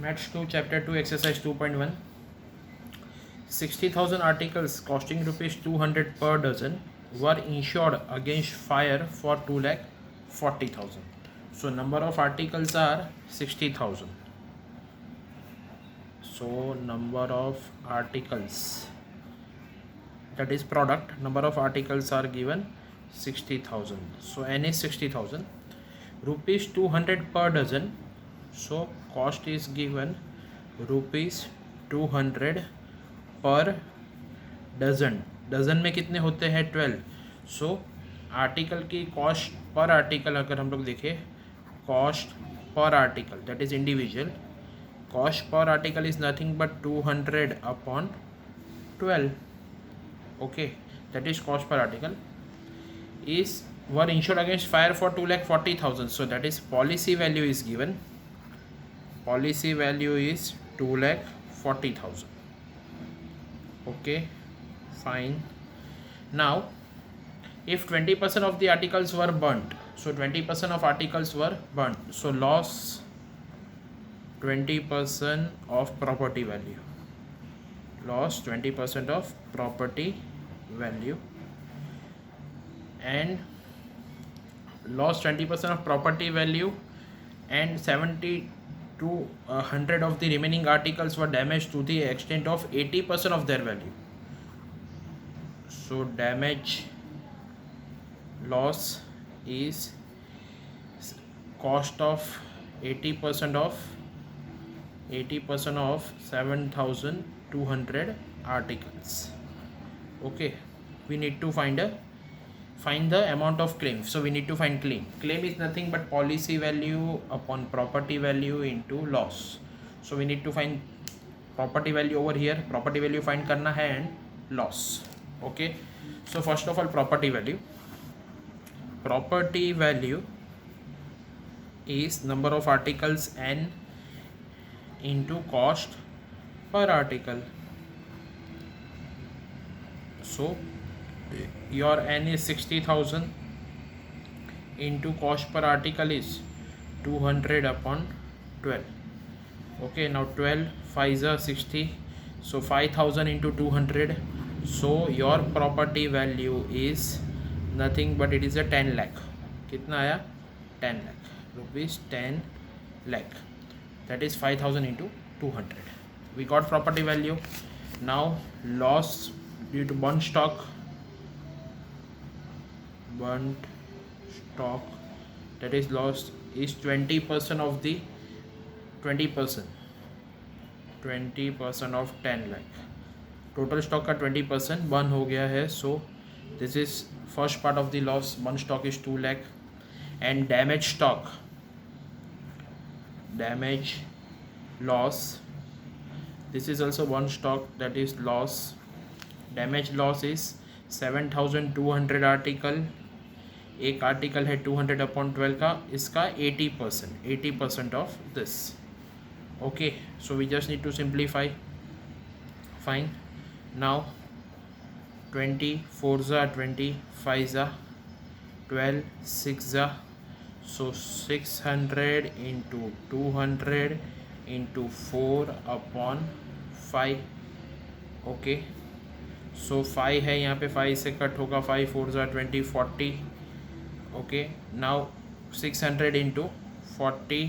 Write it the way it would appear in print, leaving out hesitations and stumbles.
Maths 2 Chapter 2 Exercise 2.1. 60,000 articles costing rupees 200 per dozen were insured against fire for 2,40,000. So number of articles are 60,000. So number of articles, that is product, number of articles are given 60,000. So N is 60,000. Rupees 200 per dozen. So cost is given rupees 200 पर dozen. Dozen में कितने होते हैं 12. So article की cost per article अगर हम लोग देखें, cost per article that is individual, cost per article is nothing but 200 upon 12. Okay, that is cost per article is were insured against fire for 2,40,000. So that is policy value is given. Policy value is 2,40,000. Okay, fine. Now if 20% of the articles were burnt, so 20% of articles were burnt, so loss 20% of property value, loss 20% of property value, and lost 20% of property value, and 70 to 100 of the remaining articles were damaged to the extent of 80% of their value. So damage loss is cost of 80% of 7,200 articles. Okay, we need to find the amount of claim. So we need to find claim. Claim is nothing but policy value upon property value into loss. So we need to find property value over here, property value find करना है, and loss. Okay, so first of all property value is number of articles n into cost per article. So your n is 60,000 into cost per article is 200 upon 12. Okay, now 12 5s are 60, so 5,000 into 200. So your property value is nothing but it is a 10 lakh. कितना आया? 10 lakh rupees, 10 lakh. That is 5,000 into 200. We got property value. Now loss due to burnt stock, that is lost is 20% of the 20% of 10 lakh. Total stock का 20% burn हो गया है. So this is first part of the loss. Burn stock is 2 lakh. And damage stock, damage loss, this is also burn stock, that is loss. Damage loss is 7,200 article. एक article है 200 upon 12 का, इसका 80% of this. Okay, so we just need to simplify. Fine. Now 20 4s are 20, 5s are 12, 6s are, so 600 into 200 into 4 upon 5. Okay, सो 5 है यहाँ पे, 5 से cut होगा, 5 4s are 20, 40. Okay, now 600 into 40